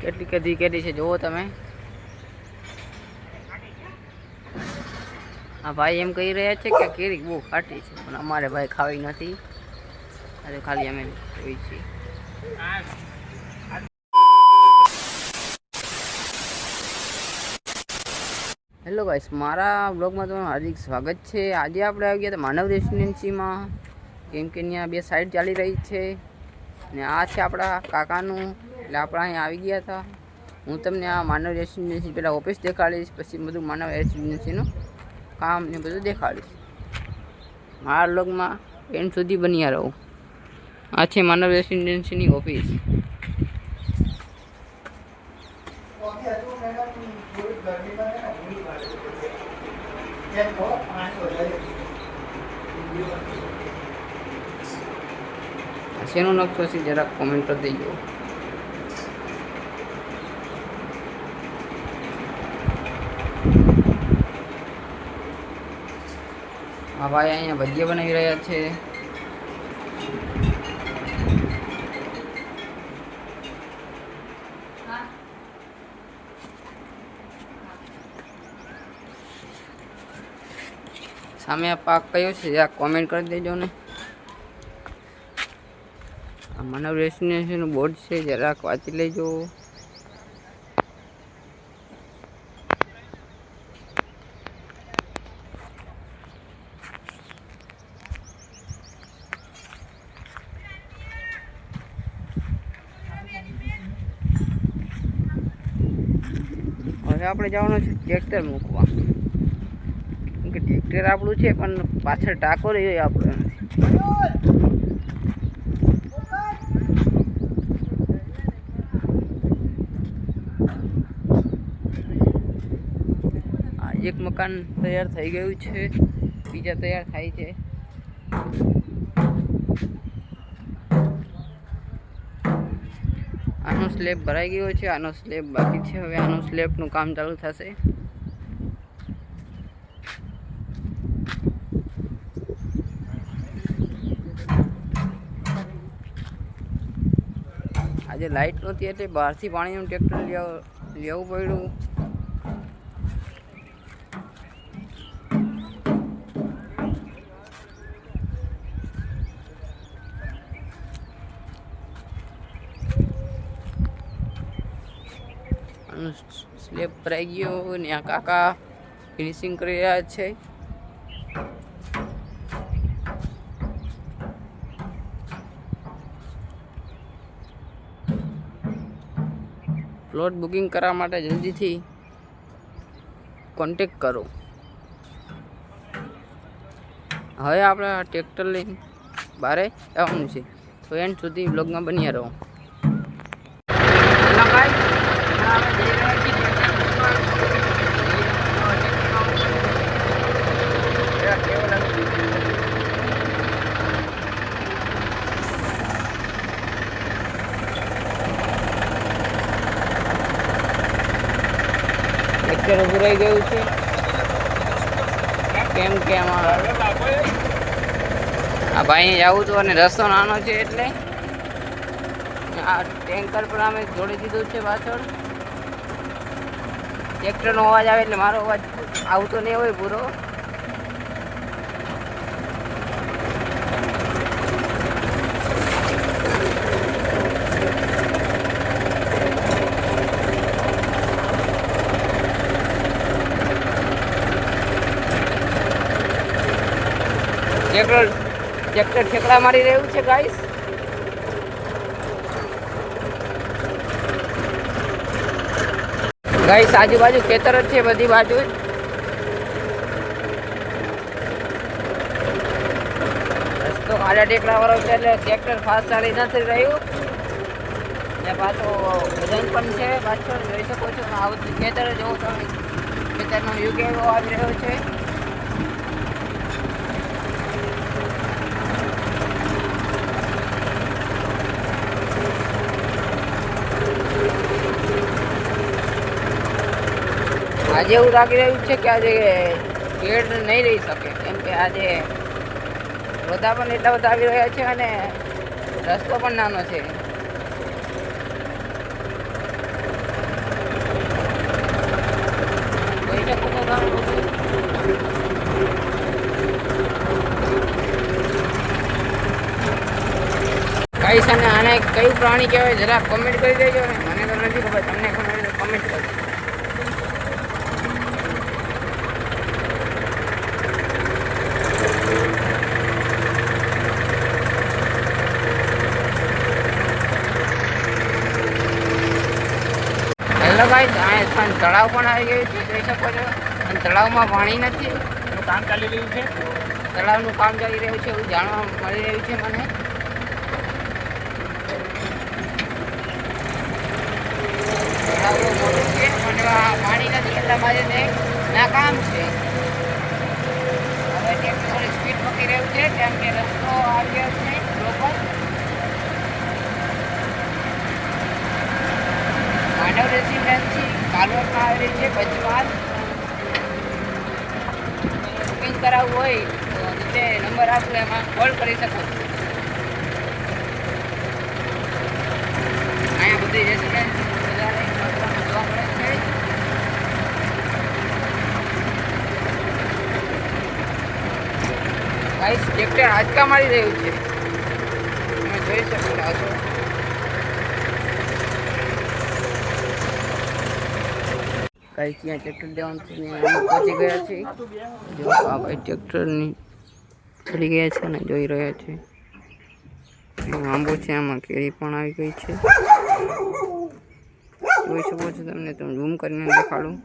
કેટલી કદી કેરી છે જુઓ તમે। આ ભાઈ એમ કહી રહ્યા છે કે કેરી બહુ ખાટી છે, પણ અમારે ભાઈ ખાવી નથી, આજે ખાલી અમે જોઈ છીએ। હેલો ગાઈસ, મારા બ્લોગમાં તમારું હાર્દિક સ્વાગત છે। આજે આપણે આવી ગયા હતા માનવ રેસિડેન્સીમાં, કેમ કે ત્યાં બે સાઈડ ચાલી રહી છે ને આ છે આપણા કાકાનું, એટલે આપણે અહીંયા આવી ગયા હતા। હું તમને આ માનવ રેસિડેન્સી પહેલાં ઓફિસ દેખાડીશ, પછી બધું માનવ રેસિડેન્સીનું કામ ને બધું દેખાડીશ। મારા બ્લોગમાં એન્ડ સુધી બન્યા રહો। આ છે માનવ રેસિડેન્સીની ઓફિસ। શેનો નકશો છે જરાક કોમેન્ટ કરી દેજો। આ ભાઈ અહીંયા ભજીયા બનાવી રહ્યા છે। સામે આ પાક કયો છે જરાક કોમેન્ટ કરી દેજો ને। આ માનવ રેસિડેન્સીનું બોર્ડ છે, જરાક વાંચી લેજો। હવે આપણે જવાનું છે ટ્રેક્ટર મૂકવા, કેમ કે ટ્રેક્ટર આપણું છે પણ પાછળ ટાંકો રહ્યો આપણો નથી। એક મકાન તૈયાર થઈ ગયું છે, બીજા તૈયાર થાય છે। આનો સ્લેબ ભરાઈ ગયો છે, આનો સ્લેબ બાકી છે। હવે આનો સ્લેબનું કામ ચાલુ થશે। આજે લાઇટ નહોતી એટલે બહારથી પાણીનું ટ્રેક્ટર લેવું પડ્યું। સ્લેબ ભરાઈ ગયો ને આ કાકા ફિનિશિંગ કરી રહ્યા છે। પ્લોટ બુકિંગ કરવા માટે જલ્દીથી કોન્ટેક કરો। હવે આપણે ટ્રેક્ટર લઈને બહાર આવવાનું છે, તો એન્ડ સુધી બ્લોગમાં બન્યા રહો। ટ્રેક્ટર ઉભું રહી ગયું છે, કેમ કે આમાં આ ભાઈને જવું હતું અને રસ્તો નાનો છે એટલે આ ટેન્કર પણ અમે જોડી દીધું છે પાછળ। ટ્રેક્ટરનો અવાજ આવે એટલે મારો અવાજ આવતો નહીં હોય પૂરો। ટ્રેક્ટર ઠેકડા મારી રહ્યું છે ગાઈસ। ગાઈસ આજુબાજુ ખેતર જ છે બધી બાજુ જ। રસ્તો ખાડા ટેકડા વાળો છે એટલે ટ્રેક્ટર ફાસ્ટ ચાલી નથી રહ્યું ને પાછો વજન પણ છે પાછળ જોઈ શકો છો। આ બધું ખેતર જોવો તમે, ખેતરનો વ્યૂ કેવો આવી રહ્યો છે। આજે એવું લાગી રહ્યું છે કે આજે ભીડ નહીં રહી શકે, કેમ કે આજે રોદા પણ એટલા બધા આવી રહ્યા છે અને રસ્તો પણ નાનો છે। આને કયું પ્રાણી કહેવાય જરા કમેન્ટ કરી દેજો ને. મને તો નથી ખબર, તમને ખબર હોય તો કમેન્ટ કરજો. હેલો ગાઈસ, આ તળાવ પણ આવી ગયું છે, જોઈ શકો છો. અને તળાવમાં પાણી નથી, કામ ચાલી રહ્યું છે. તળાવનું કામ ચાલી રહ્યું છે એવું જાણવા મળી રહ્યું છે મને. તળાવ બહુ મોટું છે અને પાણી નથી એટલા માટે ના કામ છે. હવે ટ્રેક્ટર સ્પીડ પકડી રહ્યું છે કેમ કે રસ્તો આવી ગયો છે પ્રોપર. માનવ રેસિડેન્સી કાલવડમાં આવેલી છે પંચમહાલ. બુકિંગ કરાવવું હોય તો નીચે નંબર આપો, એમાં કોલ કરી શકો. અહીંયા બધી રેસિડેન્સી વધારે માત્રામાં જોવા મળે છે. ગાઈસ, ટ્રેક્ટર આંચકા મારી રહ્યું છે, તમે જોઈ શકો છો. ગાઈસ, ત્યાં ટ્રેક્ટર દેવાનું છે ને અમે પહોંચી ગયા છીએ. જો આ ભાઈ ટ્રેક્ટરની ચડી ગયા છે ને જોઈ રહ્યા છે. આંબો છે, આમાં કેરી પણ આવી ગઈ છે, જોઈ શકો છો. તમને તો ઝૂમ કરીને દેખાડું.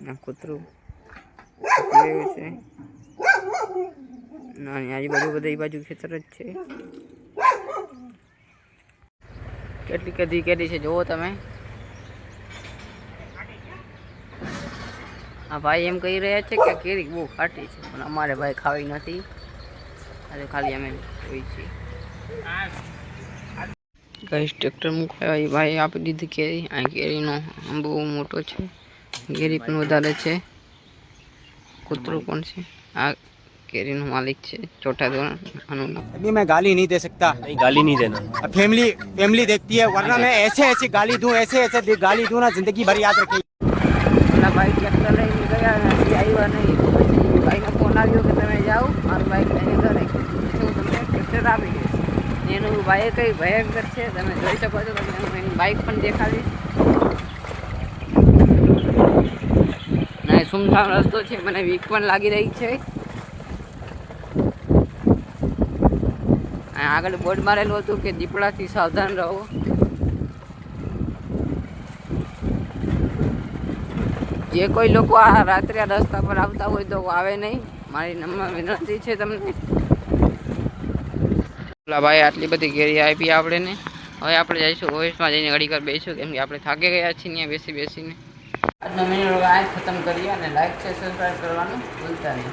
આ કૂતરું રહ્યું છે. નાની આજુબાજુ બધી બાજુ ખેતર જ છે. કેટલી કદી કેરી છે જુઓ તમે. આ ભાઈ એમ કહી રહ્યા છે કે કેરી બહુ ખાટી છે, પણ અમારે ભાઈ ખાવી નથી. આજે ખાલી અમે જોઈ છીએ. ગાઈસ, ટ્રેક્ટર મુકાયા એ ભાઈ આપી દીધી કેરી. આ કેરીનો આંબો બહુ મોટો છે, કેરી પણ વધારે છે, કૂતરો પણ છે. આ કેરીનો માલિક છે, ચોથા ધોરણ. अभी मैं गाली नहीं दे सकता. नहीं, गाली नहीं देना. फैमिली देखती है, वरना मैं ऐसे गाली दूं, ऐसे गाली दूं ना, जिंदगी भर याद रखेगी. ભાઈ ટ્રેક્ટર લઈને ગયા નથી, આવ્યા નહીં. પછી ભાઈનો ફોન આવ્યો કે તમે જાઓ, મારું બાઇક લઈને ઘરે. પછી હું તમને ટ્રેક્ટર આપી દઈશ. એનું ભાઈ કઈ ભયંકર છે, તમે જોઈ શકો છો. તમને હું એની બાઇક પણ દેખાડીશ. અને સુમસામ રસ્તો છે, મને વીક પણ લાગી રહી છે. આગળ બોર્ડ મારેલું હતું કે દીપડાથી સાવધાન રહો. જે કોઈ લોકો આ રાત્રે આ રસ્તા પર આવતા હોય તો આવે નહીં, મારી નમ્ર વિનંતી છે તમને. ભાઈ આટલી બધી કેરી આપી આપણે ને. હવે આપણે જઈશું ઓફિસમાં જઈને ઘડી કર બેસીશું, કેમ કે આપણે થાકી ગયા છીએ ત્યાં બેસીને. આજનો વિડીયો આ ખતમ કરીએ અને લાઈક છે સબસ્ક્રાઈબ કરવાનું ભૂલતા નહીં.